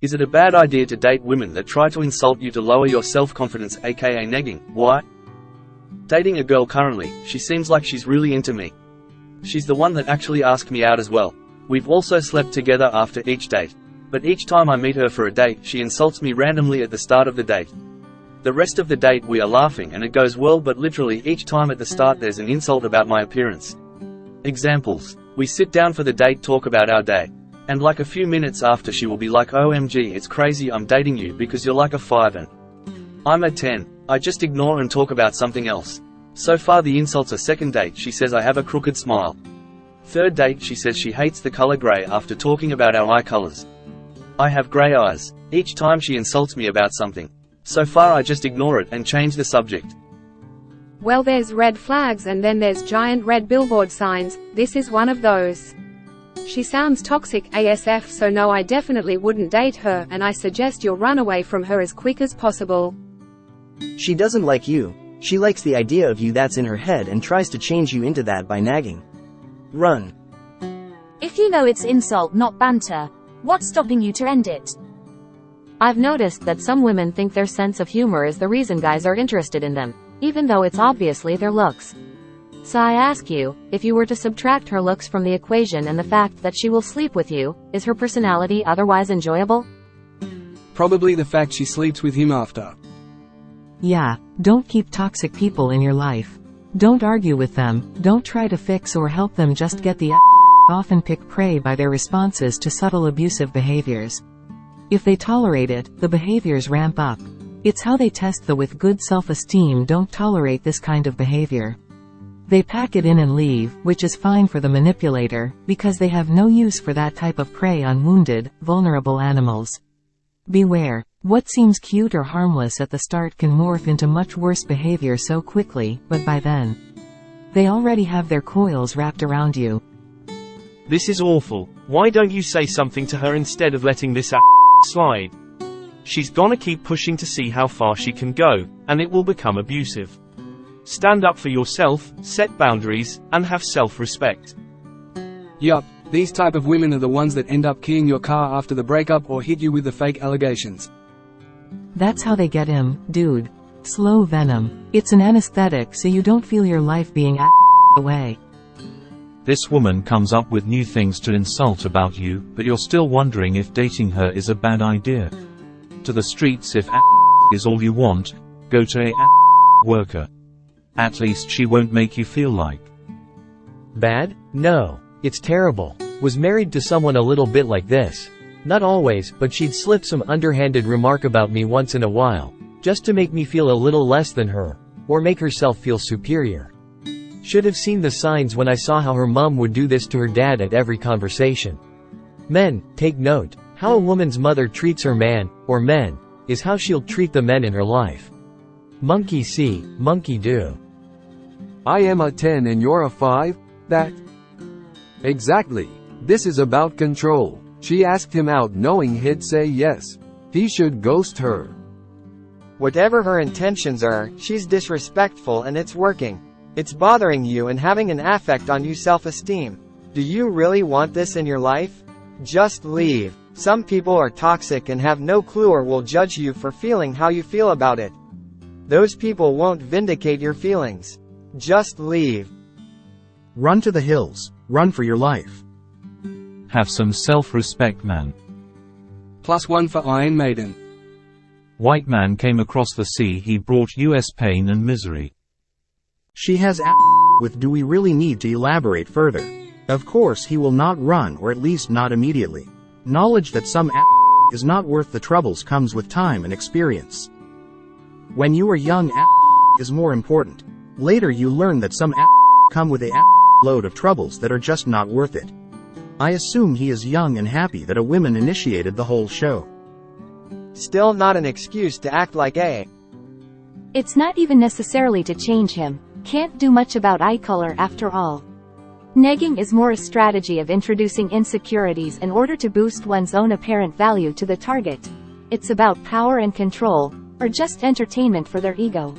Is it a bad idea to date women that try to insult you to lower your self-confidence, aka negging? Why? Dating a girl currently, she seems like she's really into me. She's the one that actually asked me out as well. We've also slept together after each date. But each time I meet her for a date, she insults me randomly at the start of the date. The rest of the date we are laughing and it goes well, but literally each time at the start there's an insult about my appearance. Examples. We sit down for the date, talk about our day. And like a few minutes after she will be like, OMG, it's crazy I'm dating you because you're like a 5 and I'm a 10. I just ignore and talk about something else. So far the insults are: second date, she says I have a crooked smile. Third date, she says she hates the color gray after talking about our eye colors. I have gray eyes. Each time she insults me about something. So far I just ignore it and change the subject. Well, there's red flags and then there's giant red billboard signs. This is one of those. She sounds toxic ASF, so no, I definitely wouldn't date her, and I suggest you'll run away from her as quick as possible. She doesn't like you. She likes the idea of you that's in her head and tries to change you into that by nagging. Run. If you know it's insult, not banter, what's stopping you to end it? I've noticed that some women think their sense of humor is the reason guys are interested in them, even though it's obviously their looks. So I ask you, if you were to subtract her looks from the equation and the fact that she will sleep with you, is her personality otherwise enjoyable? Probably the fact she sleeps with him after. Yeah, don't keep toxic people in your life. Don't argue with them, don't try to fix or help them, just get the often pick prey by their responses to subtle abusive behaviors. If they tolerate it, the behaviors ramp up. It's how they test the with good self-esteem don't tolerate this kind of behavior. They pack it in and leave, which is fine for the manipulator, because they have no use for that type of prey on wounded, vulnerable animals. Beware. What seems cute or harmless at the start can morph into much worse behavior so quickly, but by then, they already have their coils wrapped around you. This is awful. Why don't you say something to her instead of letting this slide? She's gonna keep pushing to see how far she can go, and it will become abusive. Stand up for yourself, set boundaries, and have self-respect. Yup, these type of women are the ones that end up keying your car after the breakup or hit you with the fake allegations. That's how they get him, dude. Slow venom. It's an anesthetic so you don't feel your life being away. This woman comes up with new things to insult about you, but you're still wondering if dating her is a bad idea. To the streets if is all you want, go to a worker. At least she won't make you feel like bad? No. It's terrible. Was married to someone a little bit like this. Not always, but she'd slip some underhanded remark about me once in a while, just to make me feel a little less than her, or make herself feel superior. Should have seen the signs when I saw how her mom would do this to her dad at every conversation. Men, take note. How a woman's mother treats her man, or men, is how she'll treat the men in her life. Monkey see, monkey do. I am a 10 and you're a 5? That? Exactly. This is about control. She asked him out knowing he'd say yes. He should ghost her. Whatever her intentions are, she's disrespectful and it's working. It's bothering you and having an effect on your self-esteem. Do you really want this in your life? Just leave. Some people are toxic and have no clue or will judge you for feeling how you feel about it. Those people won't vindicate your feelings. Just leave. Run to the hills. Run for your life. have some self-respect, man. +1 for Iron Maiden. White man came across the sea, he brought us pain and misery. She has with do we really need to elaborate further? Of course he will not run, or at least not immediately. Knowledge that some is not worth the troubles comes with time and experience. When you are young, is more important. Later you learn that some come with a load of troubles that are just not worth it. I assume he is young and happy that a woman initiated the whole show. Still not an excuse to act like a. It's not even necessarily to change him. Can't do much about eye color after all. Negging is more a strategy of introducing insecurities in order to boost one's own apparent value to the target. It's about power and control, or just entertainment for their ego.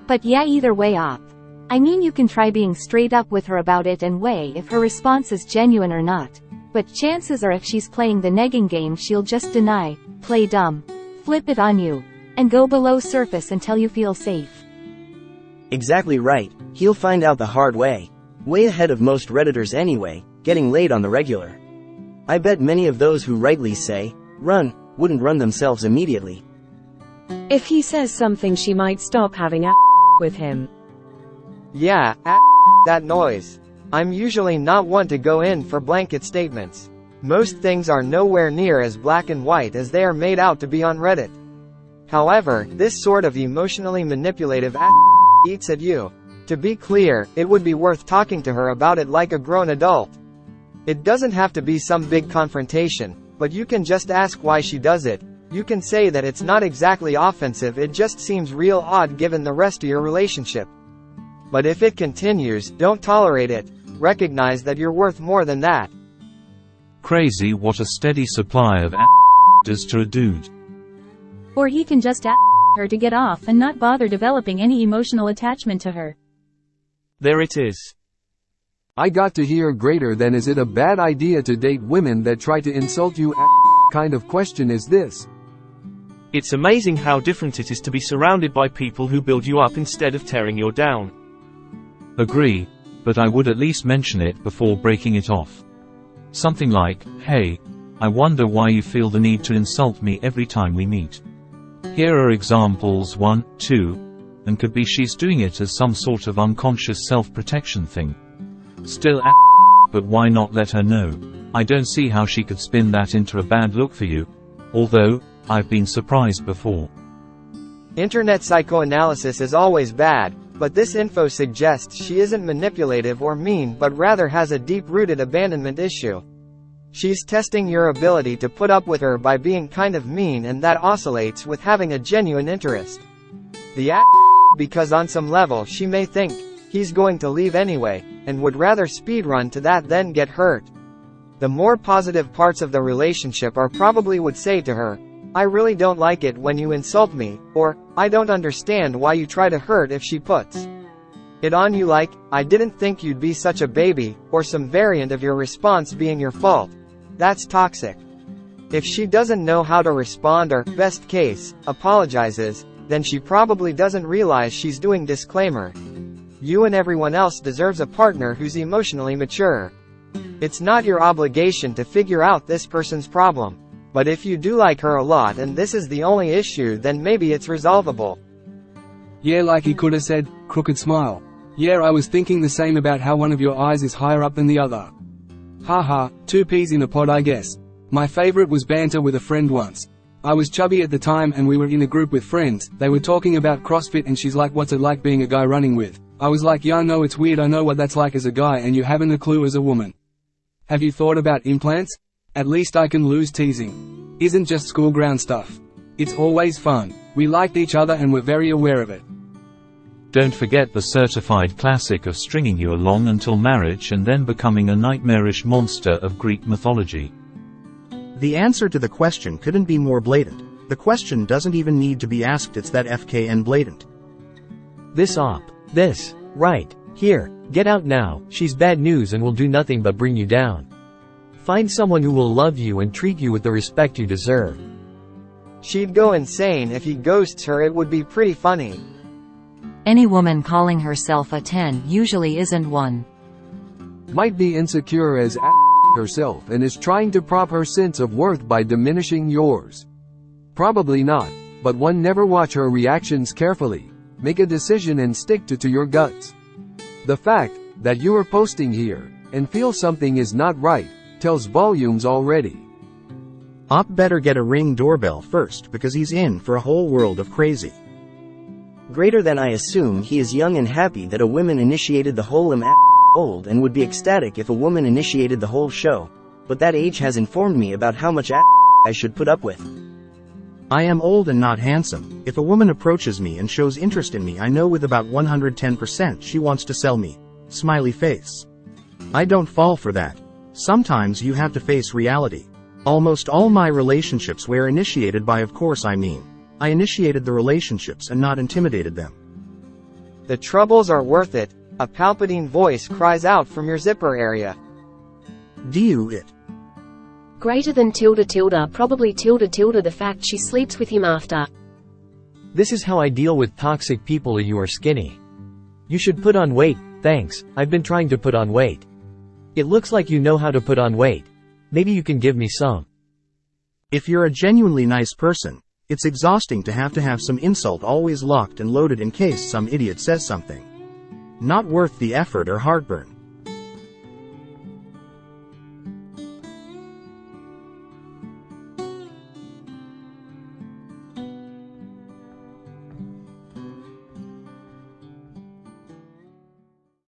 But yeah, either way up. I mean, you can try being straight up with her about it and weigh if her response is genuine or not. But chances are if she's playing the negging game she'll just deny, play dumb, flip it on you, and go below surface until you feel safe. Exactly right, he'll find out the hard way. Way ahead of most Redditors anyway, getting laid on the regular. I bet many of those who rightly say, run, wouldn't run themselves immediately. If he says something she might stop having with him. Yeah, that noise. I'm usually not one to go in for blanket statements. Most things are nowhere near as black and white as they are made out to be on Reddit. However, this sort of emotionally manipulative eats at you. To be clear, it would be worth talking to her about it like a grown adult. It doesn't have to be some big confrontation, but you can just ask why she does it. You can say that it's not exactly offensive, it just seems real odd given the rest of your relationship. But if it continues, don't tolerate it. Recognize that you're worth more than that. Crazy what a steady supply of does to a dude. Or he can just her to get off and not bother developing any emotional attachment to her. There it is. I got to hear greater than is it a bad idea to date women that try to insult you kind of question is this. It's amazing how different it is to be surrounded by people who build you up instead of tearing you down. Agree, but I would at least mention it before breaking it off. Something like, hey, I wonder why you feel the need to insult me every time we meet. Here are examples 1, 2, and could be she's doing it as some sort of unconscious self-protection thing. Still but why not let her know? I don't see how she could spin that into a bad look for you. Although, I've been surprised before. Internet psychoanalysis is always bad, but this info suggests she isn't manipulative or mean but rather has a deep-rooted abandonment issue. She's testing your ability to put up with her by being kind of mean, and that oscillates with having a genuine interest. The because on some level she may think he's going to leave anyway, and would rather speedrun to that than get hurt. The more positive parts of the relationship are probably would say to her, I really don't like it when you insult me, or, I don't understand why you try to hurt if she puts it on you like, I didn't think you'd be such a baby, or some variant of your response being your fault. That's toxic. If she doesn't know how to respond or, best case, apologizes, then she probably doesn't realize she's doing disclaimer. You and everyone else deserves a partner who's emotionally mature. It's not your obligation to figure out this person's problem. But if you do like her a lot and this is the only issue, then maybe it's resolvable. Yeah, like he could have said, crooked smile. Yeah, I was thinking the same about how one of your eyes is higher up than the other. Haha, two peas in a pod I guess. My favorite was banter with a friend once. I was chubby at the time and we were in a group with friends. They were talking about CrossFit and she's like, what's it like being a guy running with? I was like, yeah, I know it's weird, I know what that's like as a guy and you haven't a clue as a woman. Have you thought about implants? At least I can lose teasing. Isn't just school ground stuff. It's always fun. We liked each other and were very aware of it. Don't forget the certified classic of stringing you along until marriage and then becoming a nightmarish monster of Greek mythology. The answer to the question couldn't be more blatant. The question doesn't even need to be asked, it's that FKN blatant. This right, here, get out now, she's bad news and will do nothing but bring you down. Find someone who will love you and treat you with the respect you deserve. She'd go insane if he ghosts her, it would be pretty funny. Any woman calling herself a 10 usually isn't one. Might be insecure as herself and is trying to prop her sense of worth by diminishing yours. Probably not, but one never watch her reactions carefully. Make a decision and stick to your guts. The fact that you are posting here and feel something is not right tells volumes already. Op better get a Ring doorbell first because he's in for a whole world of crazy. Greater than I assume he is young and happy that a woman initiated the whole old and would be ecstatic if a woman initiated the whole show, but that age has informed me about how much I should put up with. I am old and not handsome. If a woman approaches me and shows interest in me, I know with about 110% she wants to sell me. Smiley face. I don't fall for that. Sometimes you have to face reality. Almost all my relationships were initiated by, of course I mean, I initiated the relationships and not intimidated them. The troubles are worth it, a palpitating voice cries out from your zipper area. Do it. Greater than tilde tilde, probably tilde tilde the fact she sleeps with him after. This is how I deal with toxic people. You are skinny. You should put on weight. Thanks, I've been trying to put on weight. It looks like you know how to put on weight. Maybe you can give me some. If you're a genuinely nice person, it's exhausting to have some insult always locked and loaded in case some idiot says something. Not worth the effort or heartburn.